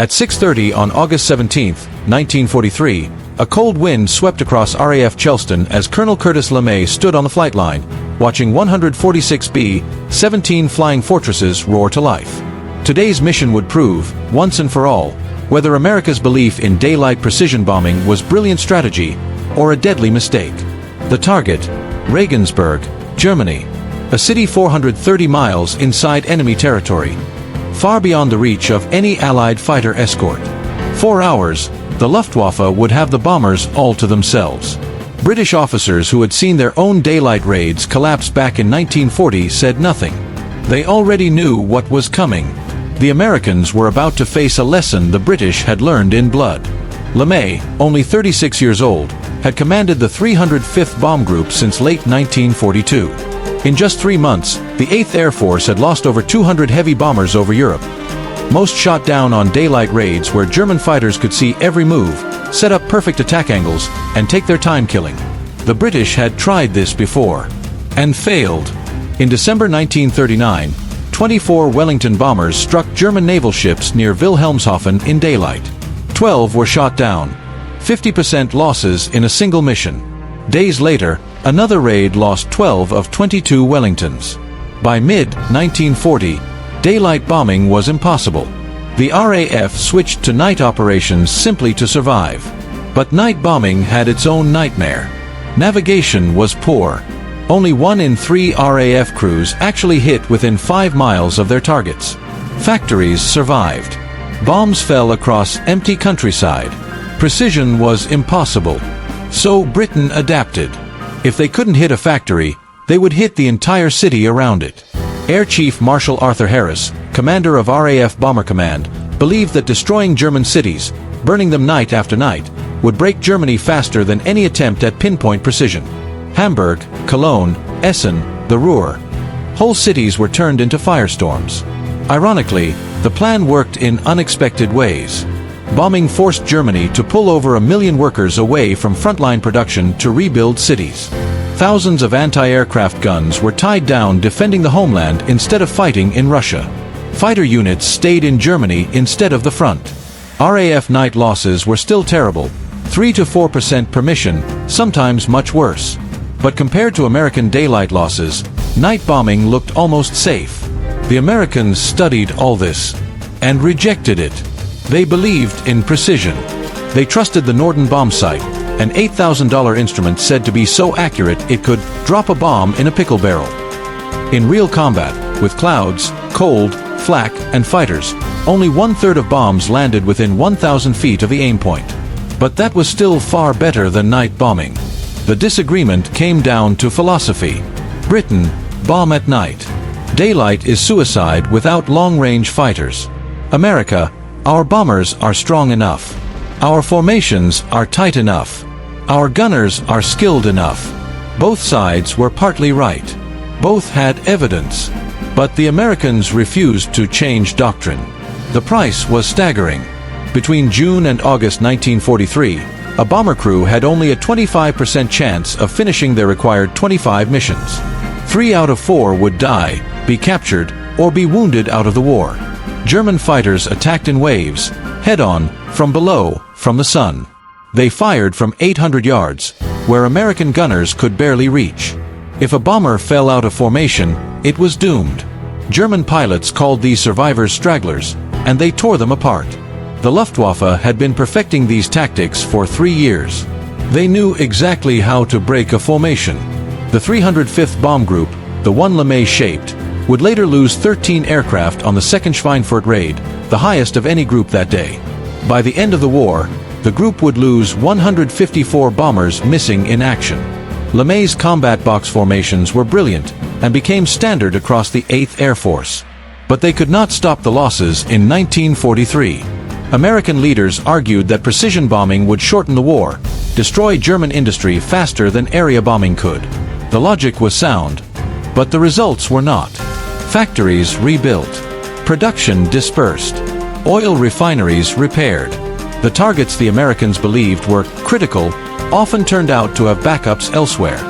At 6:30 on August 17, 1943, a cold wind swept across RAF Charleston as Colonel Curtis LeMay stood on the flight line, watching 146 B-17 Flying Fortresses roar to life. Today's mission would prove, once and for all, whether America's belief in daylight precision bombing was brilliant strategy or a deadly mistake. The target, Regensburg, Germany, a city 430 miles inside enemy territory, far beyond the reach of any Allied fighter escort. 4 hours, the Luftwaffe would have the bombers all to themselves. British officers who had seen their own daylight raids collapse back in 1940 said nothing. They already knew what was coming. The Americans were about to face a lesson the British had learned in blood. LeMay, only 36 years old, had commanded the 305th Bomb Group since late 1942. In just 3 months, the 8th Air Force had lost over 200 heavy bombers over Europe. Most shot down on daylight raids where German fighters could see every move, set up perfect attack angles, and take their time killing. The British had tried this before, and failed. In December 1939, 24 Wellington bombers struck German naval ships near Wilhelmshaven in daylight. 12 were shot down, 50% losses in a single mission. Days later, another raid lost 12 of 22 Wellingtons. By mid-1940, daylight bombing was impossible. The RAF switched to night operations simply to survive. But night bombing had its own nightmare. Navigation was poor. Only 1 in 3 RAF crews actually hit within 5 miles of their targets. Factories survived. Bombs fell across empty countryside. Precision was impossible. So Britain adapted. If they couldn't hit a factory, they would hit the entire city around it. Air Chief Marshal Arthur Harris, commander of RAF Bomber Command, believed that destroying German cities, burning them night after night, would break Germany faster than any attempt at pinpoint precision. Hamburg, Cologne, Essen, the Ruhr. Whole cities were turned into firestorms. Ironically, the plan worked in unexpected ways. Bombing forced Germany to pull over 1 million workers away from frontline production to rebuild cities. Thousands of anti-aircraft guns were tied down defending the homeland instead of fighting in Russia. Fighter units stayed in Germany instead of the front. RAF night losses were still terrible, 3 to 4% per mission, sometimes much worse. But compared to American daylight losses, night bombing looked almost safe. The Americans studied all this and rejected it. They believed in precision. They trusted the Norden bomb sight, an $8,000 instrument said to be so accurate it could drop a bomb in a pickle barrel. In real combat, with clouds, cold, flak, and fighters, only 1/3 of bombs landed within 1,000 feet of the aim point. But that was still far better than night bombing. The disagreement came down to philosophy. Britain, bomb at night. Daylight is suicide without long-range fighters. America, our bombers are strong enough. Our formations are tight enough. Our gunners are skilled enough. Both sides were partly right. Both had evidence. But the Americans refused to change doctrine. The price was staggering. Between June and August 1943, a bomber crew had only a 25% chance of finishing their required 25 missions. 3 out of 4 would die, be captured, or be wounded out of the war. German fighters attacked in waves, head-on, from below, from the sun. They fired from 800 yards, where American gunners could barely reach. If a bomber fell out of formation, it was doomed. German pilots called these survivors stragglers, and they tore them apart. The Luftwaffe had been perfecting these tactics for 3 years. They knew exactly how to break a formation. The 305th Bomb Group, the one LeMay shaped, would later lose 13 aircraft on the second Schweinfurt raid, the highest of any group that day. By the end of the war, the group would lose 154 bombers missing in action. LeMay's combat box formations were brilliant and became standard across the 8th Air Force. But they could not stop the losses in 1943. American leaders argued that precision bombing would shorten the war, destroy German industry faster than area bombing could. The logic was sound, but the results were not. Factories rebuilt. Production dispersed. Oil refineries repaired. The targets the Americans believed were critical often turned out to have backups elsewhere.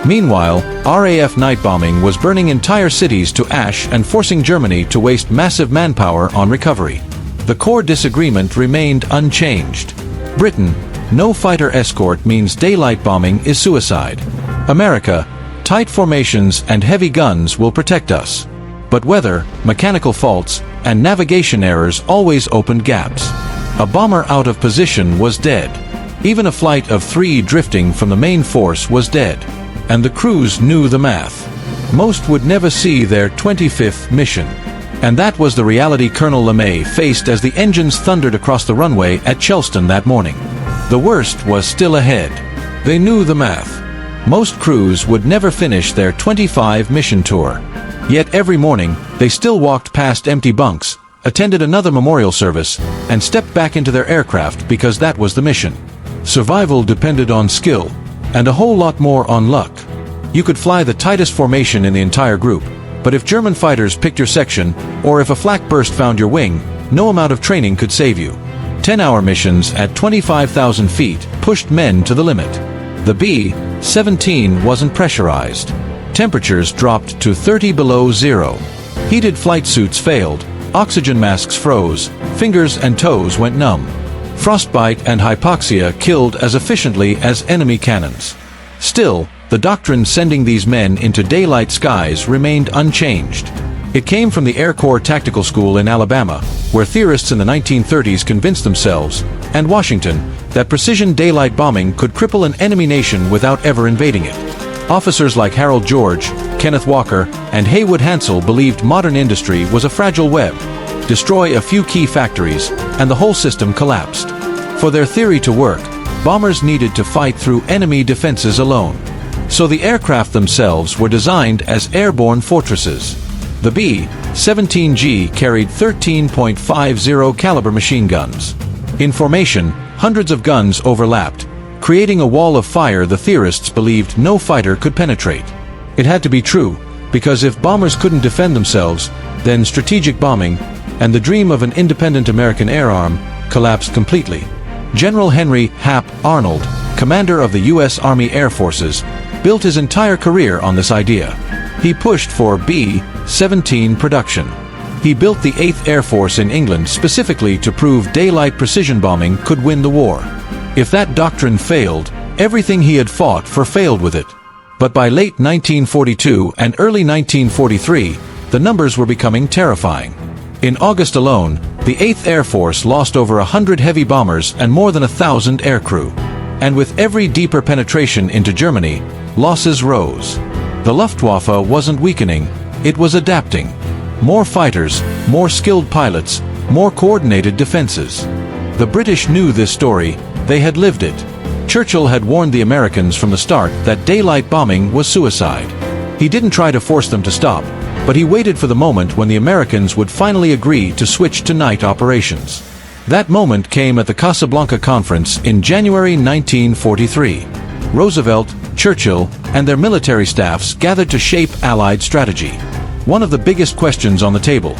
Meanwhile, RAF night bombing was burning entire cities to ash and forcing Germany to waste massive manpower on recovery. The core disagreement remained unchanged. Britain, no fighter escort means daylight bombing is suicide. America, tight formations and heavy guns will protect us. But weather, mechanical faults, and navigation errors always opened gaps. A bomber out of position was dead. Even a flight of 3 drifting from the main force was dead. And the crews knew the math. Most would never see their 25th mission. And that was the reality Colonel LeMay faced as the engines thundered across the runway at Charleston that morning. The worst was still ahead. They knew the math. Most crews would never finish their 25 mission tour. Yet every morning, they still walked past empty bunks, attended another memorial service, and stepped back into their aircraft because that was the mission. Survival depended on skill, and a whole lot more on luck. You could fly the tightest formation in the entire group, but if German fighters picked your section, or if a flak burst found your wing, no amount of training could save you. 10-hour missions at 25,000 feet pushed men to the limit. The B-17 wasn't pressurized. Temperatures dropped to 30 below zero. Heated flight suits failed, oxygen masks froze, fingers and toes went numb. Frostbite and hypoxia killed as efficiently as enemy cannons. Still, the doctrine sending these men into daylight skies remained unchanged. It came from the Air Corps Tactical School in Alabama, where theorists in the 1930s convinced themselves, and Washington, that precision daylight bombing could cripple an enemy nation without ever invading it. Officers like Harold George, Kenneth Walker, and Haywood Hansel believed modern industry was a fragile web. Destroy a few key factories, and the whole system collapsed. For their theory to work, bombers needed to fight through enemy defenses alone. So the aircraft themselves were designed as airborne fortresses. The B-17G carried 13.50 caliber machine guns. In formation, hundreds of guns overlapped, creating a wall of fire the theorists believed no fighter could penetrate. It had to be true, because if bombers couldn't defend themselves, then strategic bombing, and the dream of an independent American air arm, collapsed completely. General Henry Hap Arnold, commander of the U.S. Army Air Forces, built his entire career on this idea. He pushed for B-17 production. He built the 8th Air Force in England specifically to prove daylight precision bombing could win the war. If that doctrine failed, everything he had fought for failed with it. But by late 1942 and early 1943, the numbers were becoming terrifying. In August alone, the 8th Air Force lost over 100 heavy bombers and more than 1,000 aircrew. And with every deeper penetration into Germany, losses rose. The Luftwaffe wasn't weakening, it was adapting. More fighters, more skilled pilots, more coordinated defenses. The British knew this story, they had lived it. Churchill had warned the Americans from the start that daylight bombing was suicide. He didn't try to force them to stop, but he waited for the moment when the Americans would finally agree to switch to night operations. That moment came at the Casablanca Conference in January 1943. Roosevelt, Churchill, and their military staffs gathered to shape Allied strategy. One of the biggest questions on the table: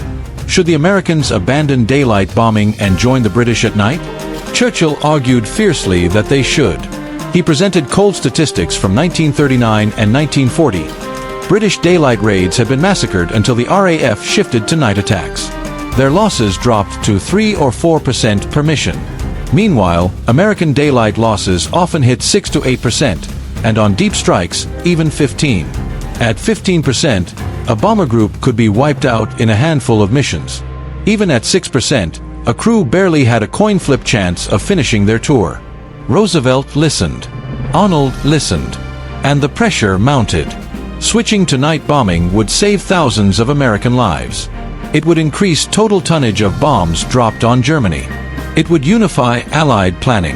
should the Americans abandon daylight bombing and join the British at night? Churchill argued fiercely that they should. He presented cold statistics from 1939 and 1940. British daylight raids had been massacred until the RAF shifted to night attacks. Their losses dropped to 3 or 4% per mission. Meanwhile, American daylight losses often hit 6 to 8%, and on deep strikes, even 15. At 15%, a bomber group could be wiped out in a handful of missions. Even at 6%, a crew barely had a coin flip chance of finishing their tour. Roosevelt listened. Arnold listened. And the pressure mounted. Switching to night bombing would save thousands of American lives. It would increase total tonnage of bombs dropped on Germany. It would unify Allied planning.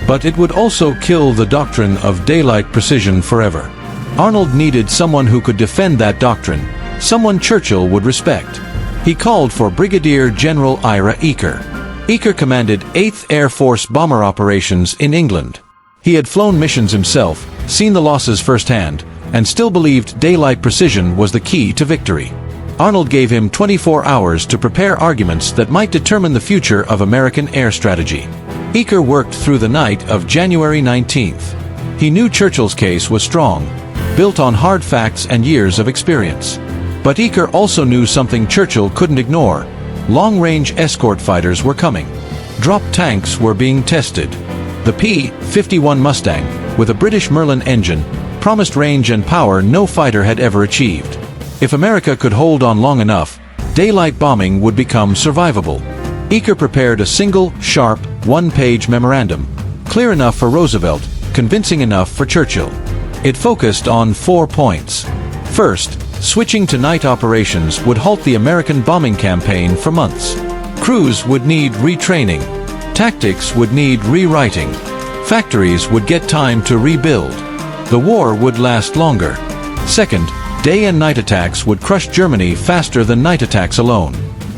But it would also kill the doctrine of daylight precision forever. Arnold needed someone who could defend that doctrine, someone Churchill would respect. He called for Brigadier General Ira Eaker. Eaker commanded 8th Air Force bomber operations in England. He had flown missions himself, seen the losses firsthand, and still believed daylight precision was the key to victory. Arnold gave him 24 hours to prepare arguments that might determine the future of American air strategy. Eaker worked through the night of January 19th. He knew Churchill's case was strong, built on hard facts and years of experience. But Eaker also knew something Churchill couldn't ignore: Long-range escort fighters were coming. Drop tanks were being tested. The P-51 Mustang, with a British Merlin engine, promised range and power no fighter had ever achieved. If America could hold on long enough, daylight bombing would become survivable. Eaker prepared a single, sharp, one-page memorandum, clear enough for Roosevelt, convincing enough for Churchill. It focused on 4 points. First, switching to night operations would halt the American bombing campaign for months. Crews would need retraining. Tactics would need rewriting. Factories would get time to rebuild. The war would last longer. Second, day and night attacks would crush Germany faster than night attacks alone.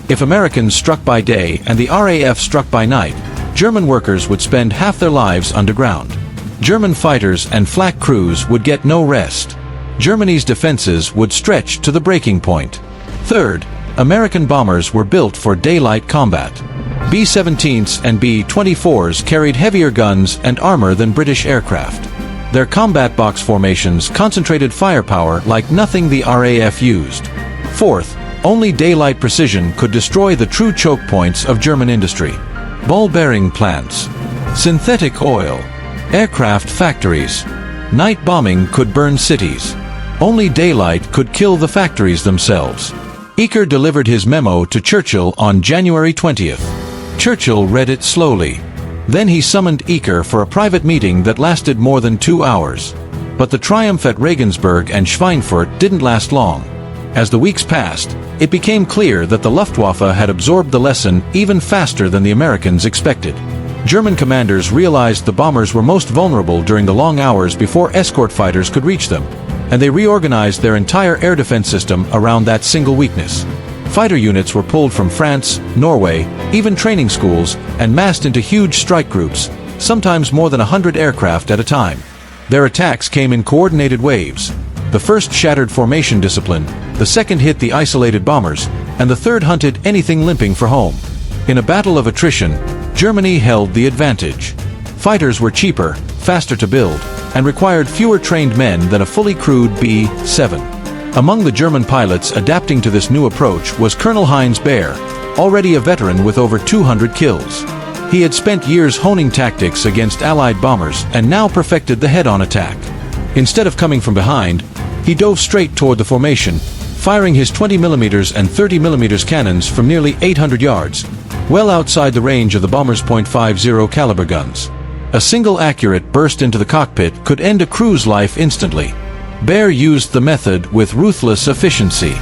If Americans struck by day and the RAF struck by night, German workers would spend half their lives underground. German fighters and flak crews would get no rest. Germany's defenses would stretch to the breaking point. Third, American bombers were built for daylight combat. B-17s and B-24s carried heavier guns and armor than British aircraft. Their combat box formations concentrated firepower like nothing the RAF used. Fourth, only daylight precision could destroy the true choke points of German industry. Ball bearing plants, synthetic oil, aircraft factories. Night bombing could burn cities. Only daylight could kill the factories themselves. Eaker delivered his memo to Churchill on January 20th. Churchill read it slowly. Then he summoned Eaker for a private meeting that lasted more than 2 hours. But the triumph at Regensburg and Schweinfurt didn't last long. As the weeks passed, it became clear that the Luftwaffe had absorbed the lesson even faster than the Americans expected. German commanders realized the bombers were most vulnerable during the long hours before escort fighters could reach them, and they reorganized their entire air defense system around that single weakness. Fighter units were pulled from France, Norway, even training schools, and massed into huge strike groups, sometimes more than 100 aircraft at a time. Their attacks came in coordinated waves. The first shattered formation discipline, the second hit the isolated bombers, and the third hunted anything limping for home. In a battle of attrition, Germany held the advantage. Fighters were cheaper, faster to build, and required fewer trained men than a fully crewed B-7. Among the German pilots adapting to this new approach was Colonel Heinz Baer, already a veteran with over 200 kills. He had spent years honing tactics against Allied bombers and now perfected the head-on attack. Instead of coming from behind, he dove straight toward the formation, firing his 20mm and 30mm cannons from nearly 800 yards, well outside the range of the bomber's .50 caliber guns. A single accurate burst into the cockpit could end a crew's life instantly. Baer used the method with ruthless efficiency.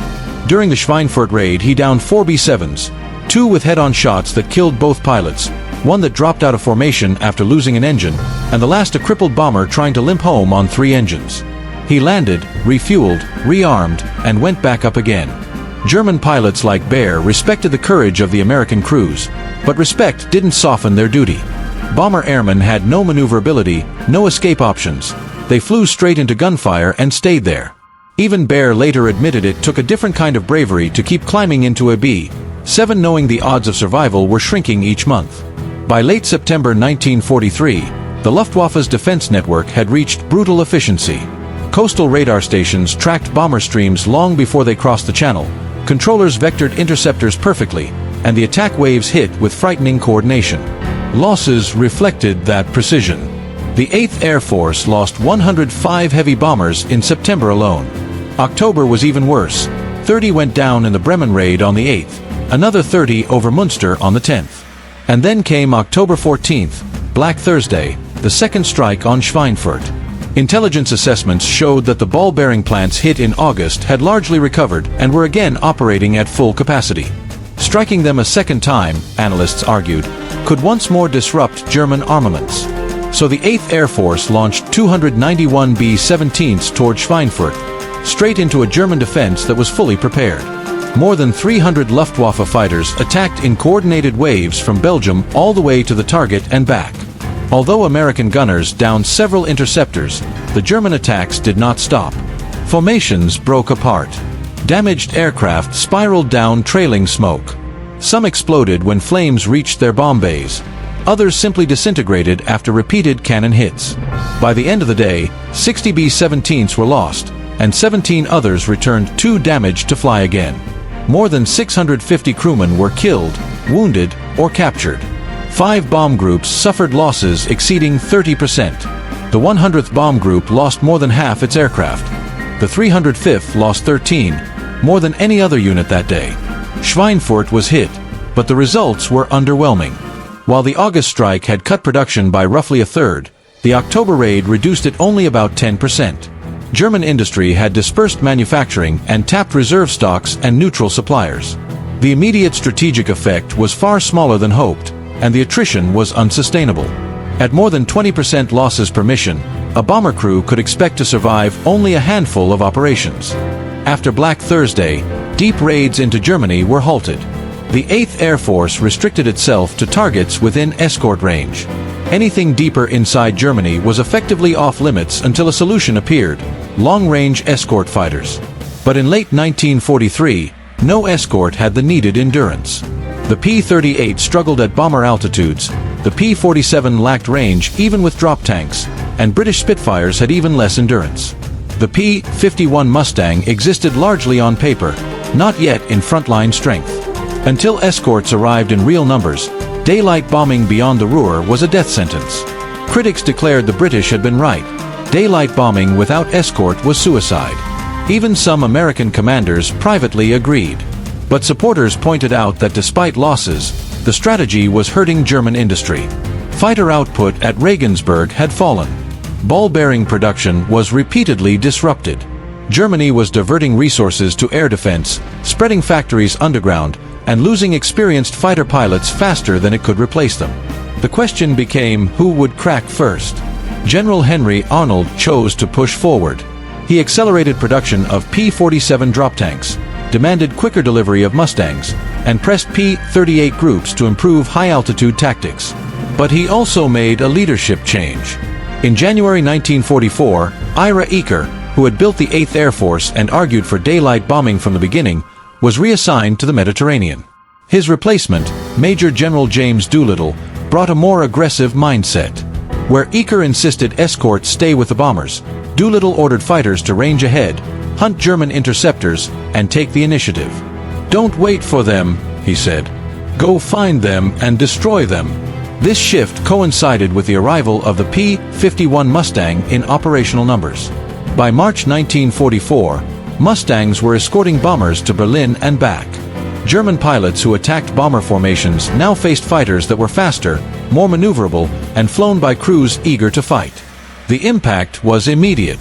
During the Schweinfurt raid, he downed 4 B-7s, 2 with head-on shots that killed both pilots, 1 that dropped out of formation after losing an engine, and the last a crippled bomber trying to limp home on 3 engines. He landed, refueled, rearmed, and went back up again. German pilots like Baer respected the courage of the American crews, but respect didn't soften their duty. Bomber airmen had no maneuverability, no escape options. They flew straight into gunfire and stayed there. Even Baer later admitted it took a different kind of bravery to keep climbing into a B-7 knowing the odds of survival were shrinking each month. By late September 1943, the Luftwaffe's defense network had reached brutal efficiency. Coastal radar stations tracked bomber streams long before they crossed the channel. Controllers vectored interceptors perfectly, and the attack waves hit with frightening coordination. Losses reflected that precision. The 8th Air Force lost 105 heavy bombers in September alone. October was even worse. 30 went down in the Bremen raid on the 8th, another 30 over Munster on the 10th. And then came October 14th, Black Thursday, the second strike on Schweinfurt. Intelligence assessments showed that the ball-bearing plants hit in August had largely recovered and were again operating at full capacity. Striking them a second time, analysts argued, could once more disrupt German armaments. So the 8th Air Force launched 291 B-17s toward Schweinfurt, straight into a German defense that was fully prepared. More than 300 Luftwaffe fighters attacked in coordinated waves from Belgium all the way to the target and back. Although American gunners downed several interceptors, the German attacks did not stop. Formations broke apart. Damaged aircraft spiraled down trailing smoke. Some exploded when flames reached their bomb bays. Others simply disintegrated after repeated cannon hits. By the end of the day, 60 B-17s were lost, and 17 others returned too damaged to fly again. More than 650 crewmen were killed, wounded, or captured. 5 bomb groups suffered losses exceeding 30%. The 100th Bomb Group lost more than half its aircraft. The 305th lost 13, more than any other unit that day. Schweinfurt was hit, but the results were underwhelming. While the August strike had cut production by roughly a third, the October raid reduced it only about 10%. German industry had dispersed manufacturing and tapped reserve stocks and neutral suppliers. The immediate strategic effect was far smaller than hoped, and the attrition was unsustainable. At more than 20% losses per mission, a bomber crew could expect to survive only a handful of operations. After Black Thursday, deep raids into Germany were halted. The 8th Air Force restricted itself to targets within escort range. Anything deeper inside Germany was effectively off-limits until a solution appeared: long-range escort fighters. But in late 1943, no escort had the needed endurance. The P-38 struggled at bomber altitudes, the P-47 lacked range even with drop tanks, and British Spitfires had even less endurance. The P-51 Mustang existed largely on paper, not yet in frontline strength. Until escorts arrived in real numbers, daylight bombing beyond the Ruhr was a death sentence. Critics declared the British had been right. Daylight bombing without escort was suicide. Even some American commanders privately agreed. But supporters pointed out that despite losses, the strategy was hurting German industry. Fighter output at Regensburg had fallen. Ball bearing production was repeatedly disrupted. Germany was diverting resources to air defense, spreading factories underground, and losing experienced fighter pilots faster than it could replace them. The question became who would crack first. General Henry Arnold chose to push forward. He accelerated production of P-47 drop tanks, demanded quicker delivery of Mustangs, and pressed P-38 groups to improve high-altitude tactics. But he also made a leadership change. In January 1944, Ira Eaker, who had built the 8th Air Force and argued for daylight bombing from the beginning, was reassigned to the Mediterranean. His replacement, Major General James Doolittle, brought a more aggressive mindset. Where Eaker insisted escorts stay with the bombers, Doolittle ordered fighters to range ahead, hunt German interceptors, and take the initiative. "Don't wait for them," he said. "Go find them and destroy them." This shift coincided with the arrival of the P-51 Mustang in operational numbers. By March 1944, Mustangs were escorting bombers to Berlin and back. German pilots who attacked bomber formations now faced fighters that were faster, more maneuverable, and flown by crews eager to fight. The impact was immediate.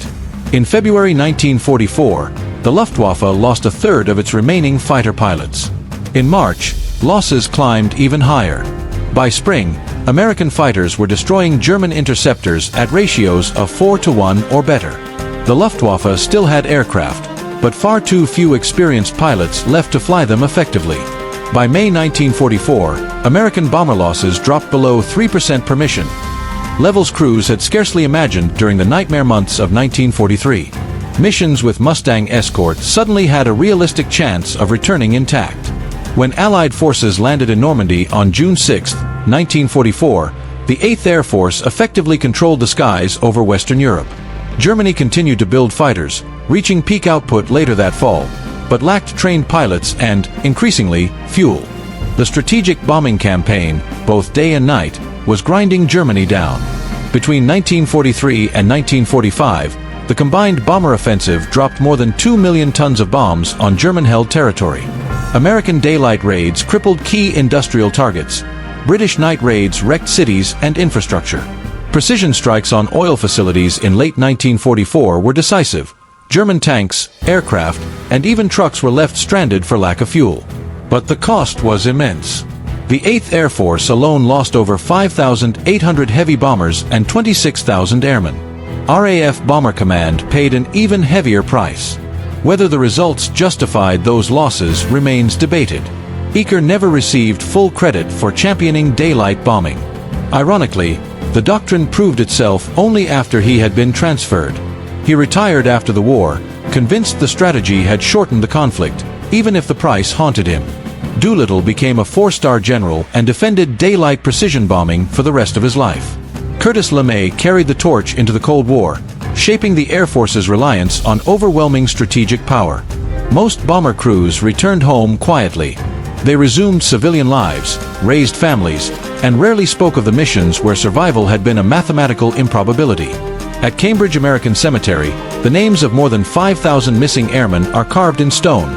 In February 1944, the Luftwaffe lost a third of its remaining fighter pilots. In March, losses climbed even higher. By spring, American fighters were destroying German interceptors at ratios of 4-to-1 or better. The Luftwaffe still had aircraft, but far too few experienced pilots left to fly them effectively. By May 1944, American bomber losses dropped below 3% per mission, levels crews had scarcely imagined during the nightmare months of 1943. Missions with Mustang escorts suddenly had a realistic chance of returning intact. When Allied forces landed in Normandy on June 6, 1944, the 8th Air Force effectively controlled the skies over Western Europe. Germany continued to build fighters, reaching peak output later that fall, but lacked trained pilots and, increasingly, fuel. The strategic bombing campaign, both day and night, was grinding Germany down. Between 1943 and 1945, the combined bomber offensive dropped more than 2 million tons of bombs on German-held territory. American daylight raids crippled key industrial targets. British night raids wrecked cities and infrastructure. Precision strikes on oil facilities in late 1944 were decisive. German tanks, aircraft, and even trucks were left stranded for lack of fuel. But the cost was immense. The 8th Air Force alone lost over 5,800 heavy bombers and 26,000 airmen. RAF Bomber Command paid an even heavier price. Whether the results justified those losses remains debated. Eaker never received full credit for championing daylight bombing. Ironically, the doctrine proved itself only after he had been transferred. He retired after the war, convinced the strategy had shortened the conflict, even if the price haunted him. Doolittle became a 4-star general and defended daylight precision bombing for the rest of his life. Curtis LeMay carried the torch into the Cold War, shaping the Air Force's reliance on overwhelming strategic power. Most bomber crews returned home quietly. They resumed civilian lives, raised families, and rarely spoke of the missions where survival had been a mathematical improbability. At Cambridge American Cemetery, the names of more than 5,000 missing airmen are carved in stone.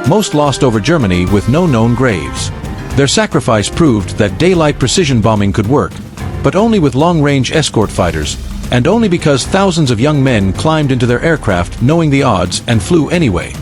Most lost over Germany with no known graves. Their sacrifice proved that daylight precision bombing could work, but only with long-range escort fighters, and only because thousands of young men climbed into their aircraft knowing the odds and flew anyway.